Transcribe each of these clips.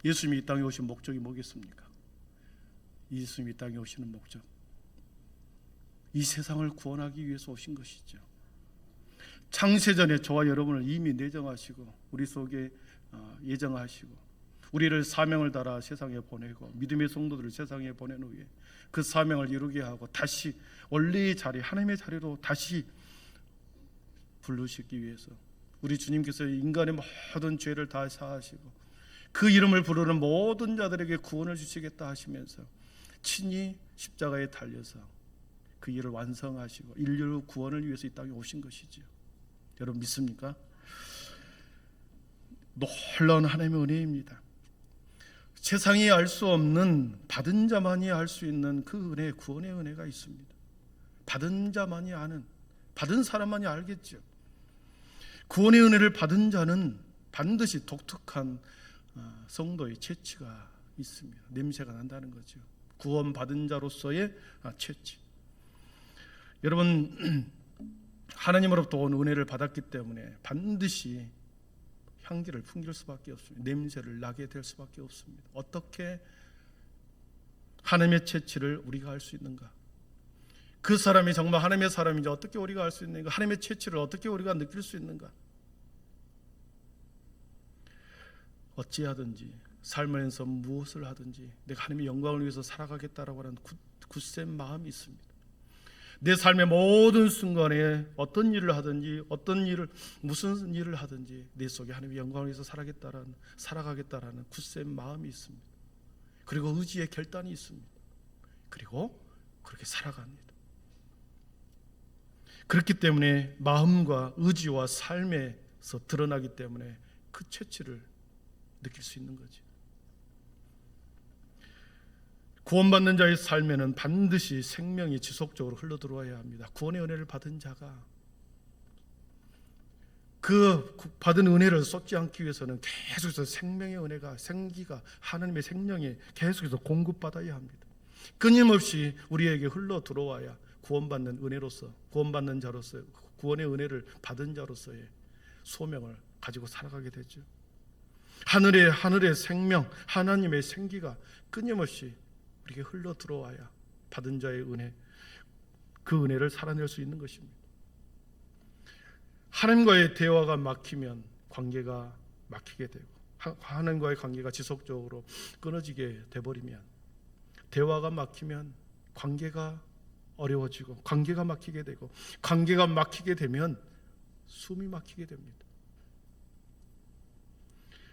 예수님이 이 땅에 오신 목적이 뭐겠습니까? 예수님이 이 땅에 오시는 목적, 이 세상을 구원하기 위해서 오신 것이죠. 창세전에 저와 여러분을 이미 내정하시고 우리 속에 예정하시고 우리를 사명을 따라 세상에 보내고 믿음의 성도들을 세상에 보낸 후에 그 사명을 이루게 하고 다시 원래의 자리, 하나님의 자리로 다시 부르시기 위해서 우리 주님께서 인간의 모든 죄를 다 사하시고 그 이름을 부르는 모든 자들에게 구원을 주시겠다 하시면서 친히 십자가에 달려서 그 일을 완성하시고 인류 구원을 위해서 이 땅에 오신 것이지요. 여러분 믿습니까? 놀라운 하나님의 은혜입니다. 세상이 알 수 없는, 받은 자만이 알 수 있는 그 은혜, 구원의 은혜가 있습니다. 받은 자만이 아는, 받은 사람만이 알겠죠. 구원의 은혜를 받은 자는 반드시 독특한 성도의 체취가 있습니다. 냄새가 난다는 거죠. 구원받은 자로서의 체취. 여러분, 하나님으로부터 온 은혜를 받았기 때문에 반드시 향기를 풍길 수밖에 없습니다. 냄새를 나게 될 수밖에 없습니다. 어떻게 하나님의 채취를 우리가 할 수 있는가? 그 사람이 정말 하나님의 사람인지 어떻게 우리가 알 수 있는가? 하나님의 채취를 어떻게 우리가 느낄 수 있는가? 어찌하든지 삶에서 무엇을 하든지 내가 하나님의 영광을 위해서 살아가겠다라고 하는 굳센 마음이 있습니다. 내 삶의 모든 순간에 어떤 일을 하든지 무슨 일을 하든지 내 속에 하나님의 영광을 위해서 살아가겠다라는 굳센 마음이 있습니다. 그리고 의지의 결단이 있습니다. 그리고 그렇게 살아갑니다. 그렇기 때문에 마음과 의지와 삶에서 드러나기 때문에 그 채취를 느낄 수 있는 거죠. 구원받는 자의 삶에는 반드시 생명이 지속적으로 흘러들어와야 합니다. 구원의 은혜를 받은 자가 그 받은 은혜를 쏟지 않기 위해서는 계속해서 생명의 은혜가, 생기가, 하나님의 생명이 계속해서 공급받아야 합니다. 끊임없이 우리에게 흘러들어와야 구원받는 은혜로서, 구원받는 자로서, 구원의 은혜를 받은 자로서의 소명을 가지고 살아가게 되죠. 하늘의 생명, 하나님의 생기가 끊임없이 우리에게 흘러 들어와야 받은 자의 은혜, 그 은혜를 살아낼 수 있는 것입니다. 하나님과의 대화가 막히면 관계가 막히게 되고, 하나님과의 관계가 지속적으로 끊어지게 돼버리면, 대화가 막히면 관계가 어려워지고, 관계가 막히게 되고, 관계가 막히게 되면 숨이 막히게 됩니다.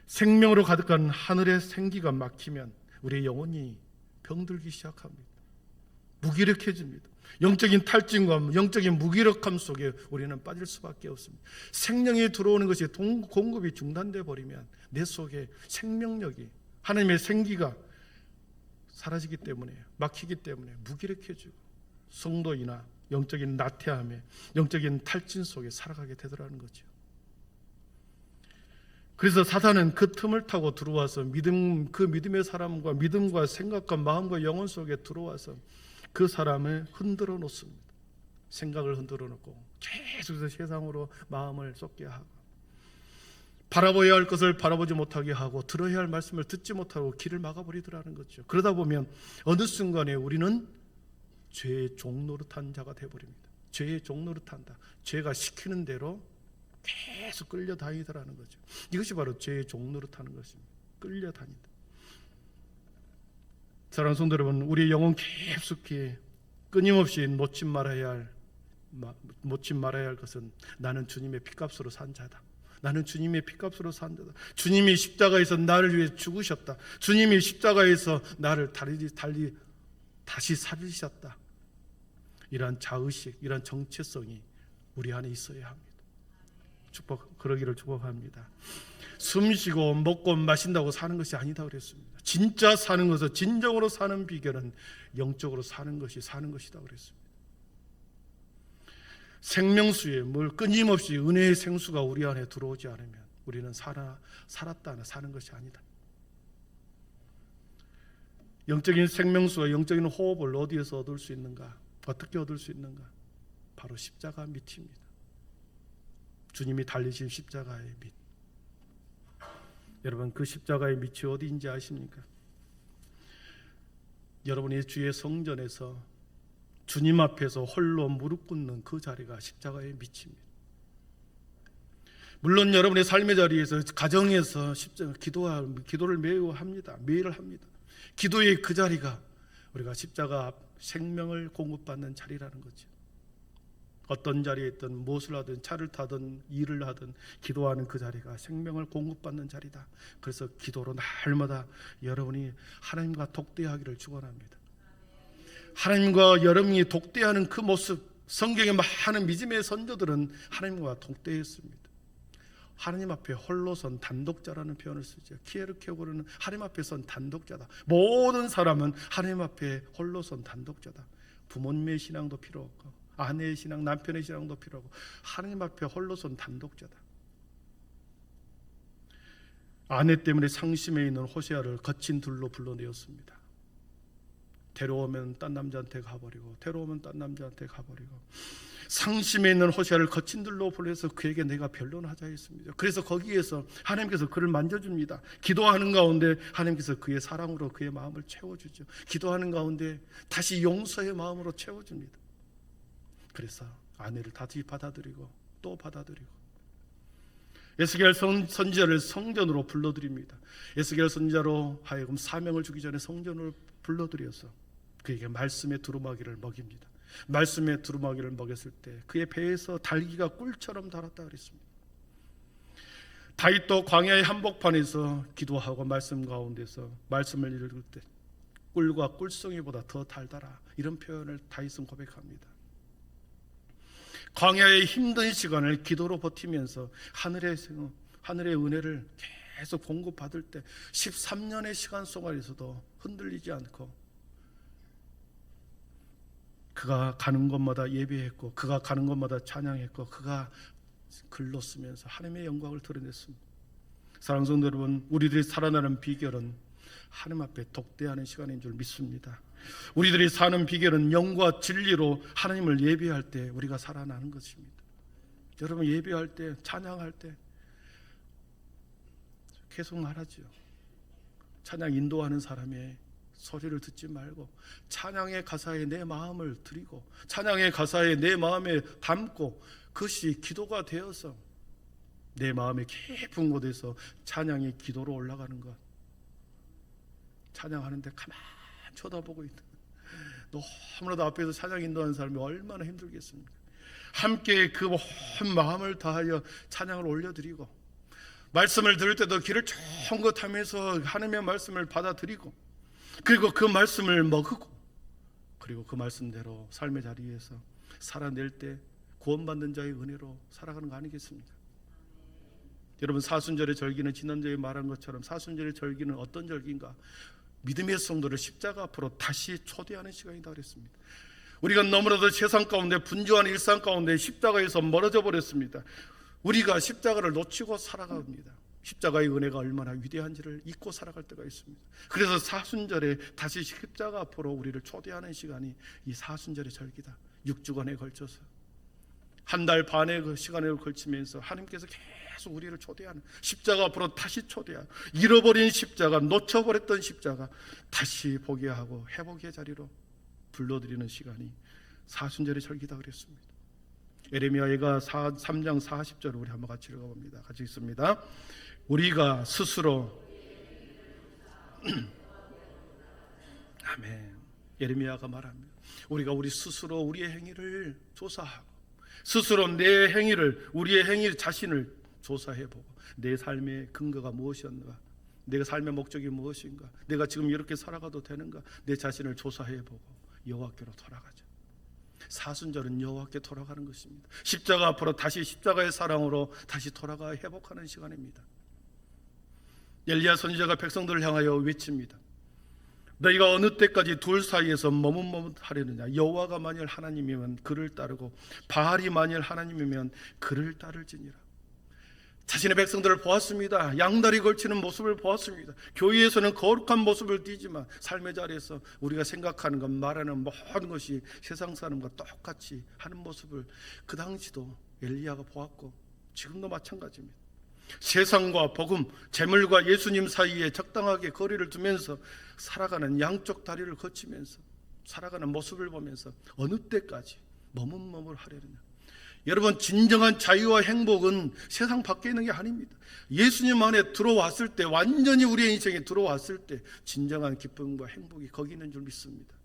생명으로 가득한 하늘의 생기가 막히면 우리의 영혼이 병들기 시작합니다. 무기력해집니다. 영적인 탈진과 영적인 무기력함 속에 우리는 빠질 수밖에 없습니다. 생명이 들어오는 것이 공급이 중단돼 버리면 내 속에 생명력이, 하나님의 생기가 사라지기 때문에, 막히기 때문에 무기력해지고 성도이나 영적인 나태함에, 영적인 탈진 속에 살아가게 되더라는 거죠. 그래서 사단은 그 틈을 타고 들어와서 그 믿음의 사람과 믿음과 생각과 마음과 영혼 속에 들어와서 그 사람을 흔들어 놓습니다. 생각을 흔들어 놓고 계속해서 세상으로 마음을 쏟게 하고, 바라봐야 할 것을 바라보지 못하게 하고, 들어야 할 말씀을 듣지 못하고 길을 막아버리더라는 거죠. 그러다 보면 어느 순간에 우리는 죄의 종노릇한 자가 되어버립니다. 죄의 종노릇한다. 죄가 시키는 대로 계속 끌려다니더라는 거죠. 이것이 바로 죄의 종노릇하는 것입니다. 끌려다닌다. 사랑하는 성도 여러분, 우리의 영혼 깊숙이 끊임없이 놓지 말아야 할 것은 나는 주님의 피값으로 산 자다. 나는 주님의 피값으로 산 자다. 주님이 십자가에서 나를 위해 죽으셨다. 주님이 십자가에서 나를 다시 살리셨다. 이러한 자의식, 이러한 정체성이 우리 안에 있어야 합니다. 그러기를 축복합니다. 숨쉬고 먹고 마신다고 사는 것이 아니다 그랬습니다. 진짜 사는 것은, 진정으로 사는 비결은 영적으로 사는 것이다 그랬습니다. 생명수에 끊임없이 은혜의 생수가 우리 안에 들어오지 않으면 우리는 살았다 사는 것이 아니다. 영적인 생명수와 영적인 호흡을 어디에서 얻을 수 있는가? 어떻게 얻을 수 있는가? 바로 십자가 밑입니다. 주님이 달리신 십자가의 밑. 여러분, 그 십자가의 밑이 어디인지 아십니까? 여러분이 주의 성전에서 주님 앞에서 홀로 무릎 꿇는 그 자리가 십자가의 밑입니다. 물론 여러분의 삶의 자리에서, 가정에서 기도를 매우 합니다. 매일 합니다. 기도의 그 자리가 우리가 십자가 앞 생명을 공급받는 자리라는 거죠. 어떤 자리에 있든 무엇을 하든 차를 타든 일을 하든 기도하는 그 자리가 생명을 공급받는 자리다. 그래서 기도로 날마다 여러분이 하나님과 독대하기를 축원합니다. 하나님과 여러분이 독대하는 그 모습, 성경에 많은 믿음의 선조들은 하나님과 독대했습니다. 하나님 앞에 홀로 선 단독자라는 표현을 쓰죠. 키에르케고르는 하나님 앞에 선 단독자다. 모든 사람은 하나님 앞에 홀로 선 단독자다. 부모님의 신앙도 필요 없고, 아내의 신앙, 남편의 신앙도 필요 없고, 하나님 앞에 홀로 선 단독자다. 아내 때문에 상심해 있는 호세아를 거친 둘로 불러내었습니다. 데려오면 딴 남자한테 가버리고, 데려오면 딴 남자한테 가버리고, 상심해 있는 호세아를 거친 들로 불러서 그에게 내가 변론하자 했습니다. 그래서 거기에서 하나님께서 그를 만져줍니다. 기도하는 가운데 하나님께서 그의 사랑으로 그의 마음을 채워주죠. 기도하는 가운데 다시 용서의 마음으로 채워줍니다. 그래서 아내를 다시 받아들이고 또 받아들이고, 에스겔 선지자를 성전으로 불러들입니다. 에스겔 선지자로 하여금 사명을 주기 전에 성전으로 불러들여서 그에게 말씀의 두루마기를 먹입니다. 말씀의 두루마기를 먹였을 때 그의 배에서 달기가 꿀처럼 달았다 그랬습니다. 다윗도 광야의 한복판에서 기도하고 말씀 가운데서 말씀을 읽을 때 꿀과 꿀송이보다 더 달달하, 이런 표현을 다윗은 고백합니다. 광야의 힘든 시간을 기도로 버티면서 하늘의 은혜를 계속 공급받을 때 13년의 시간 속에서도 흔들리지 않고, 그가 가는 곳마다 예배했고, 그가 가는 곳마다 찬양했고, 그가 글로 쓰면서 하나님의 영광을 드러냈습니다. 사랑하는 성도 여러분, 우리들이 살아나는 비결은 하나님 앞에 독대하는 시간인 줄 믿습니다. 우리들이 사는 비결은 영과 진리로 하나님을 예배할 때 우리가 살아나는 것입니다. 여러분, 예배할 때, 찬양할 때 계속 말하죠. 찬양 인도하는 사람의 소리를 듣지 말고 찬양의 가사에 내 마음을 드리고, 찬양의 가사에 내 마음에 담고, 그것이 기도가 되어서 내 마음의 깊은 곳에서 찬양이 기도로 올라가는 것. 찬양하는데 가만히 쳐다보고 있는, 너무나도 앞에서 찬양 인도하는 사람이 얼마나 힘들겠습니까? 함께 그 온 마음을 다하여 찬양을 올려드리고, 말씀을 들을 때도 귀를 쫑긋하면서 하나님의 말씀을 받아들이고, 그리고 그 말씀을 먹고, 그리고 그 말씀대로 삶의 자리에서 살아낼 때 구원받는 자의 은혜로 살아가는 거 아니겠습니까? 여러분, 사순절의 절기는 지난주에 말한 것처럼 사순절의 절기는 어떤 절기인가? 믿음의 성도를 십자가 앞으로 다시 초대하는 시간이다 그랬습니다. 우리가 너무나도 세상 가운데, 분주한 일상 가운데 십자가에서 멀어져 버렸습니다. 우리가 십자가를 놓치고 살아갑니다. 십자가의 은혜가 얼마나 위대한지를 잊고 살아갈 때가 있습니다. 그래서 사순절에 다시 십자가 앞으로 우리를 초대하는 시간이 이 사순절의 절기다. 6주간에 걸쳐서 한 달 반의 그 시간에 걸치면서 하나님께서 계속 우리를 초대하는, 십자가 앞으로 다시 초대하는, 잃어버린 십자가, 놓쳐버렸던 십자가 다시 보게 하고 회복의 자리로 불러들이는 시간이 사순절의 절기다 그랬습니다. 에레미야가 3장 40절을 우리 한번 같이 읽어봅니다. 같이 읽습니다. 우리가 스스로 아멘. 에레미야가 말합니다. 우리가 우리 스스로 우리의 행위를 조사하고, 스스로 내 행위를, 우리의 행위 자신을 조사해보고, 내 삶의 근거가 무엇이었는가, 내 삶의 목적이 무엇인가, 내가 지금 이렇게 살아가도 되는가, 내 자신을 조사해보고 여호와께로 돌아가자. 사순절은 여호와께 돌아가는 것입니다. 십자가 앞으로 다시 십자가의 사랑으로 다시 돌아가 회복하는 시간입니다. 엘리야 선지자가 백성들을 향하여 외칩니다. 너희가 어느 때까지 둘 사이에서 머뭇머뭇하려느냐? 여호와가 만일 하나님이면 그를 따르고 바알이 만일 하나님이면 그를 따를지니라. 자신의 백성들을 보았습니다. 양다리 걸치는 모습을 보았습니다. 교회에서는 거룩한 모습을 띠지만 삶의 자리에서 우리가 생각하는 것, 말하는 모든 것이 세상 사람과 똑같이 하는 모습을 그 당시도 엘리야가 보았고 지금도 마찬가지입니다. 세상과 복음, 재물과 예수님 사이에 적당하게 거리를 두면서 살아가는 양쪽 다리를 거치면서 살아가는 모습을 보면서 어느 때까지 머뭇머뭇하려느냐. 여러분, 진정한 자유와 행복은 세상 밖에 있는 게 아닙니다. 예수님 안에 들어왔을 때, 완전히 우리의 인생에 들어왔을 때 진정한 기쁨과 행복이 거기 있는 줄 믿습니다.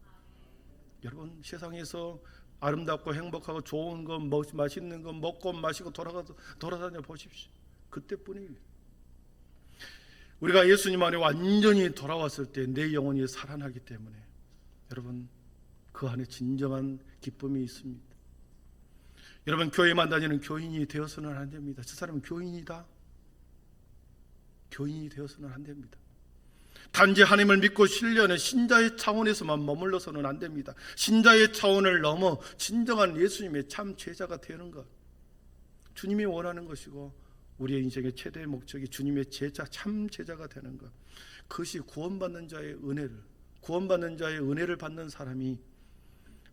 여러분, 세상에서 아름답고 행복하고 좋은 거, 맛있는 거 먹고 마시고 돌아다녀 보십시오. 그때뿐입니다. 우리가 예수님 안에 완전히 돌아왔을 때 내 영혼이 살아나기 때문에 여러분, 그 안에 진정한 기쁨이 있습니다. 여러분, 교회만 다니는 교인이 되어서는 안 됩니다. 저 사람은 교인이다. 교인이 되어서는 안 됩니다. 단지 하나님을 믿고 신뢰하는 신자의 차원에서만 머물러서는 안 됩니다. 신자의 차원을 넘어 진정한 예수님의 참 제자가 되는 것, 주님이 원하는 것이고 우리의 인생의 최대의 목적이 주님의 제자, 참 제자가 되는 것. 그것이 구원받는 자의 은혜를 받는 사람이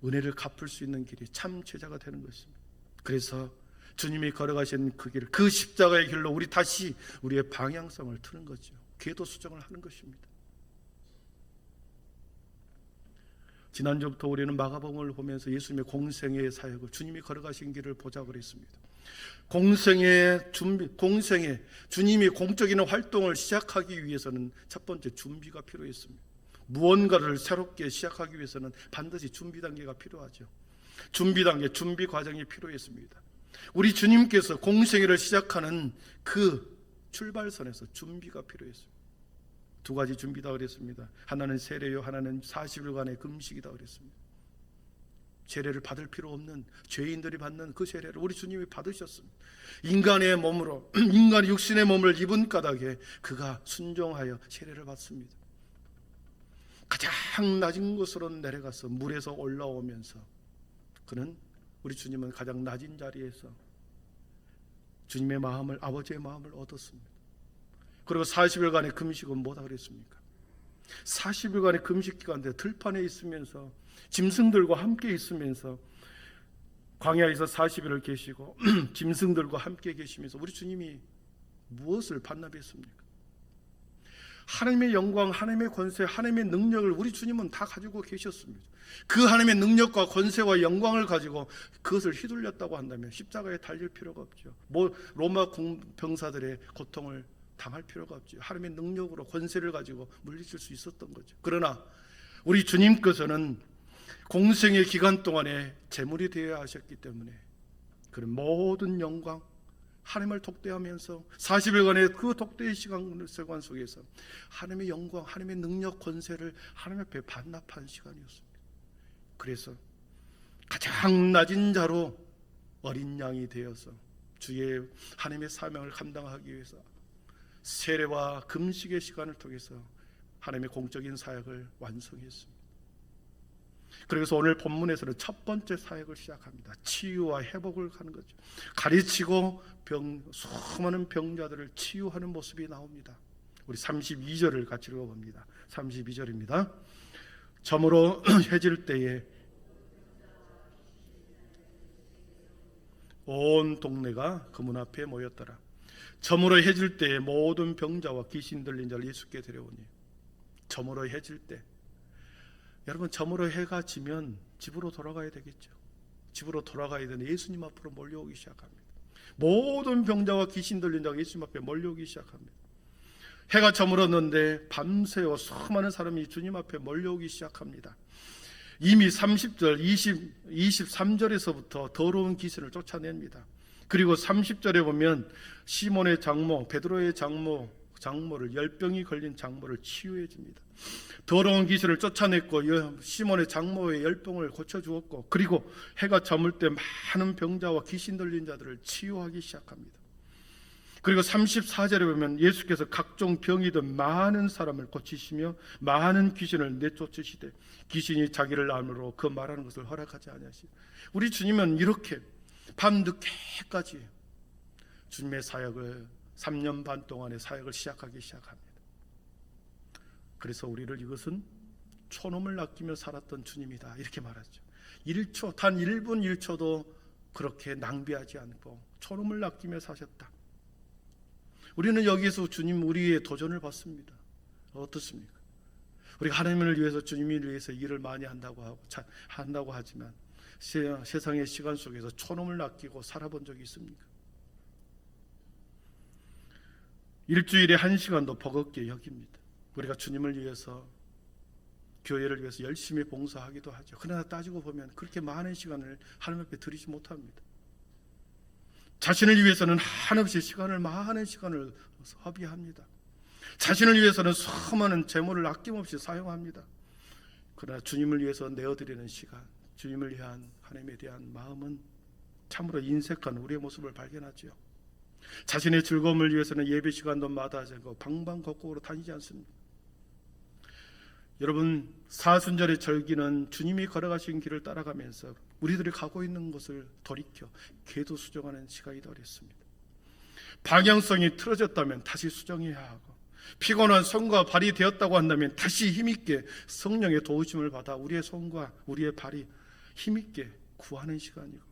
은혜를 갚을 수 있는 길이 참 제자가 되는 것입니다. 그래서 주님이 걸어가신 그 길, 그 십자가의 길로 우리 다시 우리의 방향성을 트는 거죠. 궤도 수정을 하는 것입니다. 지난주부터 우리는 마가복음을 보면서 예수님의 공생의 사역을, 주님이 걸어가신 길을 보자고 그랬습니다. 공생의 주님이 공적인 활동을 시작하기 위해서는 첫 번째 준비가 필요했습니다. 무언가를 새롭게 시작하기 위해서는 반드시 준비 단계가 필요하죠. 준비 단계, 준비 과정이 필요했습니다. 우리 주님께서 공생애를 시작하는 그 출발선에서 준비가 필요했습니다. 두 가지 준비다 그랬습니다. 하나는 세례요, 하나는 40일간의 금식이다 그랬습니다. 세례를 받을 필요 없는 죄인들이 받는 그 세례를 우리 주님이 받으셨습니다. 인간의 몸으로, 인간의 육신의 몸을 입은 까닭에 그가 순종하여 세례를 받습니다. 가장 낮은 곳으로 내려가서 물에서 올라오면서 우리 주님은 가장 낮은 자리에서 주님의 마음을, 아버지의 마음을 얻었습니다. 그리고 40일간의 금식은 뭐다 그랬습니까? 40일간의 금식 기간에 들판에 있으면서 짐승들과 함께 있으면서 광야에서 40일을 계시고 짐승들과 함께 계시면서 우리 주님이 무엇을 반납했습니까? 하나님의 영광, 하나님의 권세, 하나님의 능력을 우리 주님은 다 가지고 계셨습니다. 그 하나님의 능력과 권세와 영광을 가지고 그것을 휘둘렸다고 한다면 십자가에 달릴 필요가 없죠. 로마 병사들의 고통을 당할 필요가 없죠. 하나님의 능력으로 권세를 가지고 물리칠 수 있었던 거죠. 그러나 우리 주님께서는 공생의 기간 동안에 제물이 되어야 하셨기 때문에 그런 모든 영광, 하나님을 독대하면서 40일간의 그 독대의 시간 속에서 하나님의 영광, 하나님의 능력, 권세를 하나님 앞에 반납한 시간이었습니다. 그래서 가장 낮은 자로 어린 양이 되어서 주의 하나님의 사명을 감당하기 위해서 세례와 금식의 시간을 통해서 하나님의 공적인 사역을 완성했습니다. 그래서 오늘 본문에서는 첫 번째 사역을 시작합니다. 치유와 회복을 하는 거죠. 가르치고 수많은 병자들을 치유하는 모습이 나옵니다. 우리 32절을 같이 읽어봅니다. 32절입니다. 저물어 해질 때에 온 동네가 그 문 앞에 모였더라. 저물어 해질 때에 모든 병자와 귀신 들린 자를 예수께 데려오니. 저물어 해질 때, 여러분, 저물어 해가 지면 집으로 돌아가야 되겠죠. 집으로 돌아가야 되는 예수님 앞으로 몰려오기 시작합니다. 모든 병자와 귀신 들린 자가 예수님 앞에 몰려오기 시작합니다. 해가 저물었는데 밤새워 수많은 사람이 주님 앞에 몰려오기 시작합니다. 이미 30절, 23절에서부터 더러운 귀신을 쫓아냅니다. 그리고 30절에 보면 시몬의 장모, 베드로의 장모를, 열병이 걸린 장모를 치유해 줍니다. 더러운 귀신을 쫓아냈고 시몬의 장모의 열병을 고쳐주었고, 그리고 해가 저물 때 많은 병자와 귀신 들린 자들을 치유하기 시작합니다. 그리고 34절에 보면 예수께서 각종 병이든 많은 사람을 고치시며 많은 귀신을 내쫓으시되 귀신이 자기를 알므로 그 말하는 것을 허락하지 아니하시고. 우리 주님은 이렇게 밤늦게까지 주님의 사역을 3년 반 동안의 사역을 시작하기 시작합니다. 그래서 우리를 이것은 촌놈을 아끼며 살았던 주님이다 이렇게 말하죠. 1초, 단 1분 1초도 그렇게 낭비하지 않고 촌놈을 아끼며 사셨다. 우리는 여기서 주님 우리의 도전을 받습니다. 어떻습니까? 우리가 하나님을 위해서 주님을 위해서 일을 많이 한다고 하지만 세상의 시간 속에서 촌음을 아끼고 살아본 적이 있습니까? 일주일에 1시간도 버겁게 여깁니다. 우리가 주님을 위해서 교회를 위해서 열심히 봉사하기도 하죠. 그러나 따지고 보면 그렇게 많은 시간을 하나님 앞에 드리지 못합니다. 자신을 위해서는 한없이 많은 시간을 허비합니다. 자신을 위해서는 수많은 재물을 아낌없이 사용합니다. 그러나 주님을 위해서 내어드리는 시간, 주님을 위한 하나님에 대한 마음은 참으로 인색한 우리의 모습을 발견하죠. 자신의 즐거움을 위해서는 예배 시간도 마다하지 않고 방방곡곡으로 다니지 않습니다. 여러분, 사순절의 절기는 주님이 걸어가신 길을 따라가면서 우리들이 가고 있는 곳을 돌이켜 궤도 수정하는 시간이 되었습니다. 방향성이 틀어졌다면 다시 수정해야 하고, 피곤한 손과 발이 되었다고 한다면 다시 힘있게 성령의 도우심을 받아 우리의 손과 우리의 발이 힘있게 구하는 시간이고,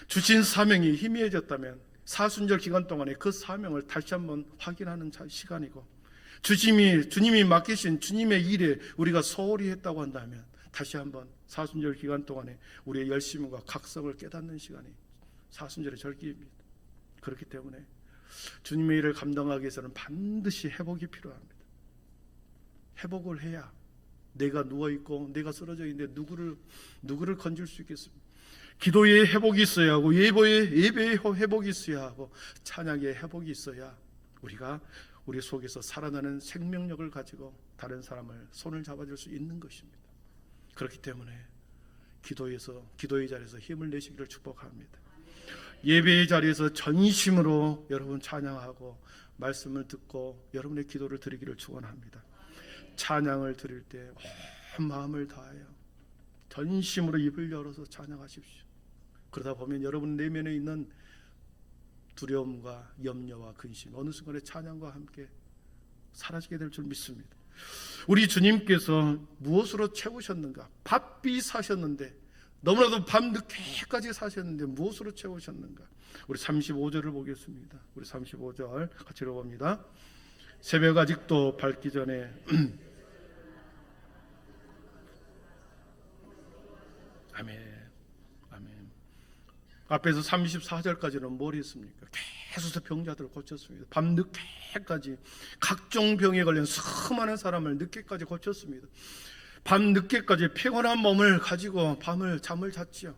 주신 사명이 희미해졌다면 사순절 기간 동안에 그 사명을 다시 한번 확인하는 시간이고, 주님이 맡기신 주님의 일에 우리가 소홀히 했다고 한다면 다시 한번 사순절 기간 동안에 우리의 열심과 각성을 깨닫는 시간이 사순절의 절기입니다. 그렇기 때문에 주님의 일을 감당하기 위해서는 반드시 회복이 필요합니다. 회복을 해야 내가 누워있고 내가 쓰러져 있는데 누구를 건질 수 있겠습니까? 기도의 회복이 있어야 하고, 예배의 회복이 있어야 하고, 찬양의 회복이 있어야 우리가 우리 속에서 살아나는 생명력을 가지고 다른 사람을 손을 잡아줄 수 있는 것입니다. 그렇기 때문에 기도의 자리에서 힘을 내시기를 축복합니다. 예배의 자리에서 전심으로 여러분 찬양하고 말씀을 듣고 여러분의 기도를 드리기를 축원합니다. 찬양을 드릴 때 온 마음을 다하여 전심으로 입을 열어서 찬양하십시오. 그러다 보면 여러분 내면에 있는 두려움과 염려와 근심 어느 순간에 찬양과 함께 사라지게 될 줄 믿습니다. 우리 주님께서 무엇으로 채우셨는가? 바삐 사셨는데, 너무나도 밤늦게까지 사셨는데 무엇으로 채우셨는가? 우리 35절을 보겠습니다. 우리 35절 같이 읽어봅니다. 새벽 아직도 밝기 전에 아멘. 앞에서 34절까지는 뭘 했습니까? 계속 병자들을 고쳤습니다. 밤늦게까지 각종 병에 걸린 수많은 사람을 늦게까지 고쳤습니다. 밤늦게까지 피곤한 몸을 가지고 잠을 잤지요.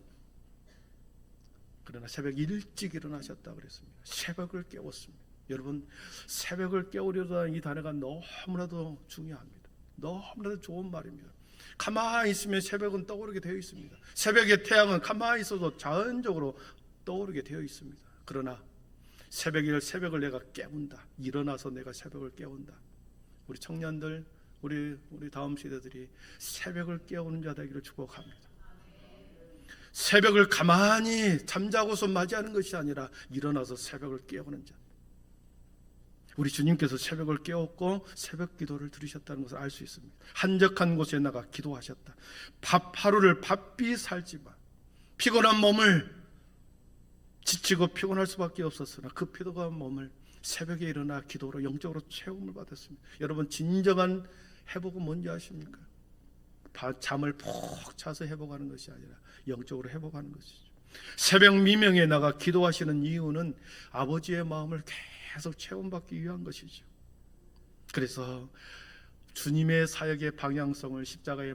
그러나 새벽 일찍 일어나셨다고 그랬습니다. 새벽을 깨웠습니다. 여러분, 새벽을 깨우려다는 이 단어가 너무나도 중요합니다. 너무나도 좋은 말입니다. 가만히 있으면 새벽은 떠오르게 되어 있습니다. 새벽의 태양은 가만히 있어도 자연적으로 떠오르게 되어 있습니다. 그러나 새벽을 내가 깨운다. 일어나서 내가 새벽을 깨운다. 우리 청년들, 우리 다음 세대들이 새벽을 깨우는 자 되기를 축복합니다. 새벽을 가만히 잠자고서 맞이하는 것이 아니라 일어나서 새벽을 깨우는 자. 우리 주님께서 새벽을 깨웠고 새벽 기도를 드리셨다는 것을 알 수 있습니다. 한적한 곳에 나가 기도하셨다. 하루를 바삐 살지만 피곤한 몸을 지치고 피곤할 수밖에 없었으나 그 피곤한 몸을 새벽에 일어나 기도로 영적으로 채움을 받았습니다. 여러분, 진정한 회복은 뭔지 아십니까? 잠을 푹 자서 회복하는 것이 아니라 영적으로 회복하는 것이죠. 새벽 미명에 나가 기도하시는 이유는 아버지의 마음을 계속 체험받기 위한 것이죠. 그래서 주님의 사역의 방향성을 십자가에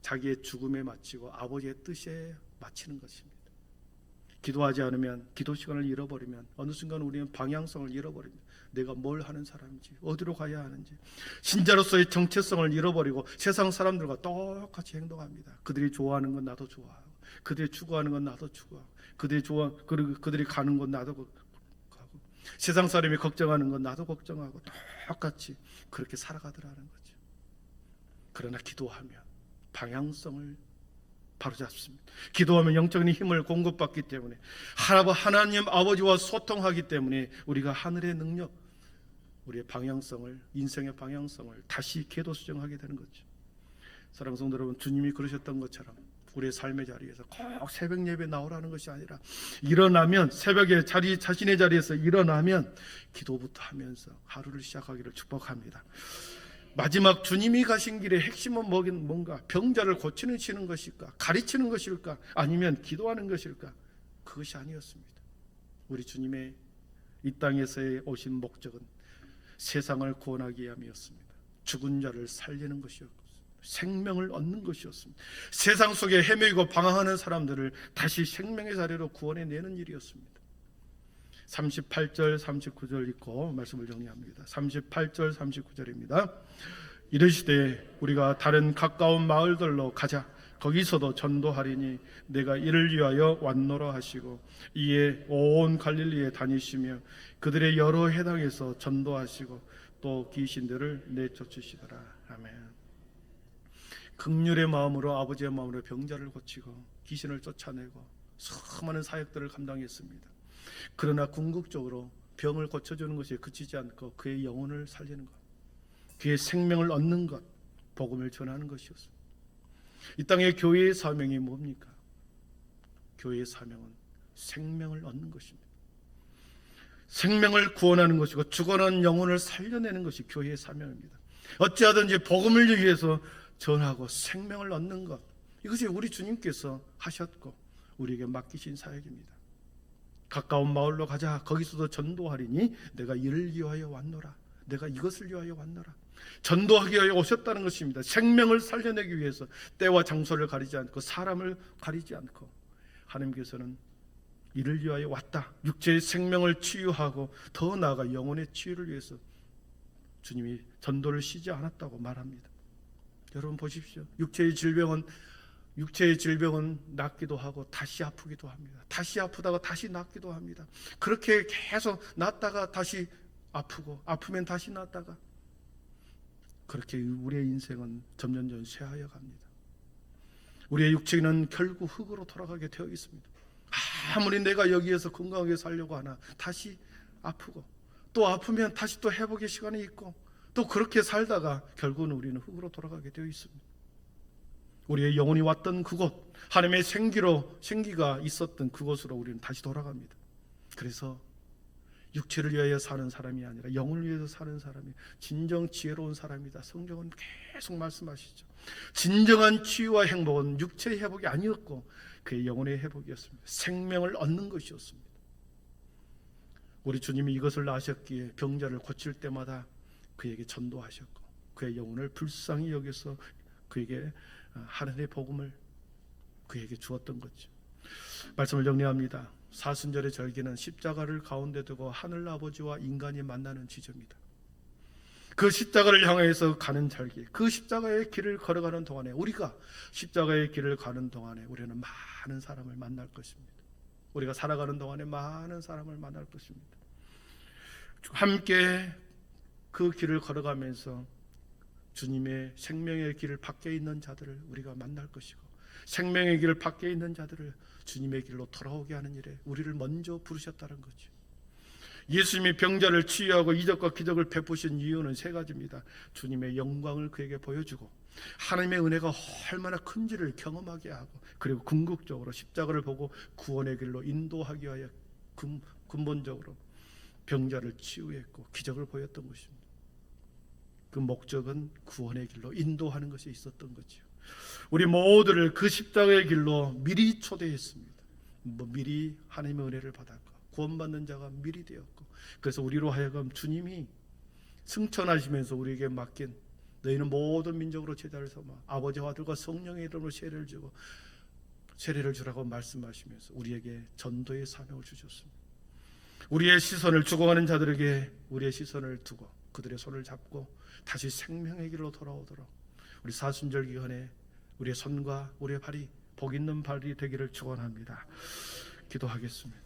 자기의 죽음에 마치고 아버지의 뜻에 마치는 것입니다. 기도하지 않으면, 기도 시간을 잃어버리면 어느 순간 우리는 방향성을 잃어버립니다. 내가 뭘 하는 사람인지, 어디로 가야 하는지, 신자로서의 정체성을 잃어버리고 세상 사람들과 똑같이 행동합니다. 그들이 좋아하는 건 나도 좋아하고, 그들이 추구하는 건 나도 추구하고, 그들이 가는 건 나도 가고, 세상 사람이 걱정하는 건 나도 걱정하고, 똑같이 그렇게 살아가더라는 거죠. 그러나 기도하면 방향성을 바로잡습니다. 기도하면 영적인 힘을 공급받기 때문에, 하나님 아버지와 소통하기 때문에 우리가 하늘의 능력, 우리의 방향성을, 인생의 방향성을 다시 궤도 수정하게 되는 거죠. 사랑하는 성도 여러분, 주님이 그러셨던 것처럼 우리의 삶의 자리에서 꼭 새벽 예배 나오라는 것이 아니라 일어나면 새벽에 자신의 자리에서 일어나면 기도부터 하면서 하루를 시작하기를 축복합니다. 마지막 주님이 가신 길의 핵심은 뭔가? 병자를 고치는 것일까? 가르치는 것일까? 아니면 기도하는 것일까? 그것이 아니었습니다. 우리 주님의 이 땅에서의 오신 목적은 세상을 구원하기 위함이었습니다. 죽은 자를 살리는 것이었고 생명을 얻는 것이었습니다. 세상 속에 헤매이고 방황하는 사람들을 다시 생명의 자리로 구원해내는 일이었습니다. 38절 39절 읽고 말씀을 정리합니다. 38절 39절입니다. 이르시되 우리가 다른 가까운 마을들로 가자. 거기서도 전도하리니 내가 이를 위하여 왔노라 하시고 이에 온 갈릴리에 다니시며 그들의 여러 해당에서 전도하시고 또 귀신들을 내쫓으시더라. 아멘. 긍휼의 마음으로 아버지의 마음으로 병자를 고치고 귀신을 쫓아내고 수많은 사역들을 감당했습니다. 그러나 궁극적으로 병을 고쳐주는 것에 그치지 않고 그의 영혼을 살리는 것, 그의 생명을 얻는 것, 복음을 전하는 것이었습니다. 이 땅의 교회의 사명이 뭡니까? 교회의 사명은 생명을 얻는 것입니다. 생명을 구원하는 것이고 죽어난 영혼을 살려내는 것이 교회의 사명입니다. 어찌하든지 복음을 위해서 전하고 생명을 얻는 것, 이것이 우리 주님께서 하셨고 우리에게 맡기신 사역입니다. 가까운 마을로 가자. 거기서도 전도하리니 내가 이를 위하여 왔노라. 내가 이것을 위하여 왔노라. 전도하기 위하여 오셨다는 것입니다. 생명을 살려내기 위해서 때와 장소를 가리지 않고 사람을 가리지 않고 하나님께서는 이를 위하여 왔다. 육체의 생명을 치유하고 더 나아가 영혼의 치유를 위해서 주님이 전도를 쉬지 않았다고 말합니다. 여러분 보십시오. 육체의 질병은 낫기도 하고 다시 아프기도 합니다. 다시 아프다가 다시 낫기도 합니다. 그렇게 계속 낫다가 다시 아프고 아프면 다시 낫다가, 그렇게 우리의 인생은 점점 쇠하여 갑니다. 우리의 육체는 결국 흙으로 돌아가게 되어 있습니다. 아무리 내가 여기에서 건강하게 살려고 하나 다시 아프고 또 아프면 다시 또 회복의 시간이 있고 또 그렇게 살다가 결국은 우리는 흙으로 돌아가게 되어 있습니다. 우리의 영혼이 왔던 그곳, 하나님의 생기가 있었던 그곳으로 우리는 다시 돌아갑니다. 그래서 육체를 위하여 사는 사람이 아니라 영혼을 위해서 사는 사람이 진정 지혜로운 사람이다. 성경은 계속 말씀하시죠. 진정한 치유와 행복은 육체의 회복이 아니었고 그의 영혼의 회복이었습니다. 생명을 얻는 것이었습니다. 우리 주님이 이것을 아셨기에 병자를 고칠 때마다 그에게 전도하셨고 그의 영혼을 불쌍히 여겨서 그에게 하늘의 복음을 그에게 주었던 거죠. 말씀을 정리합니다. 사순절의 절기는 십자가를 가운데 두고 하늘 아버지와 인간이 만나는 지점이다. 그 십자가를 향해서 가는 절기, 그 십자가의 길을 걸어가는 동안에, 우리가 십자가의 길을 가는 동안에 우리는 많은 사람을 만날 것입니다. 우리가 살아가는 동안에 많은 사람을 만날 것입니다. 함께 그 길을 걸어가면서 주님의 생명의 길을 밖에 있는 자들을 우리가 만날 것이고, 생명의 길을 밖에 있는 자들을 주님의 길로 돌아오게 하는 일에 우리를 먼저 부르셨다는 거죠. 예수님이 병자를 치유하고 이적과 기적을 베푸신 이유는 세 가지입니다. 주님의 영광을 그에게 보여주고 하나님의 은혜가 얼마나 큰지를 경험하게 하고, 그리고 궁극적으로 십자가를 보고 구원의 길로 인도하기 위하여 근본적으로 병자를 치유했고 기적을 보였던 것입니다. 그 목적은 구원의 길로 인도하는 것이 있었던 거죠. 우리 모두를 그 십자가의 길로 미리 초대했습니다. 미리 하나님의 은혜를 받았고 구원받는 자가 미리 되었고, 그래서 우리로 하여금 주님이 승천하시면서 우리에게 맡긴 너희는 모든 민족으로 제자를 삼아 아버지와 아들과 성령의 이름으로 세례를 주라고 말씀하시면서 우리에게 전도의 사명을 주셨습니다. 우리의 시선을 죽어가는 자들에게 우리의 시선을 두고 그들의 손을 잡고 다시 생명의 길로 돌아오도록 우리 사순절 기간에 우리의 손과 우리의 발이 복 있는 발이 되기를 축원합니다. 기도하겠습니다.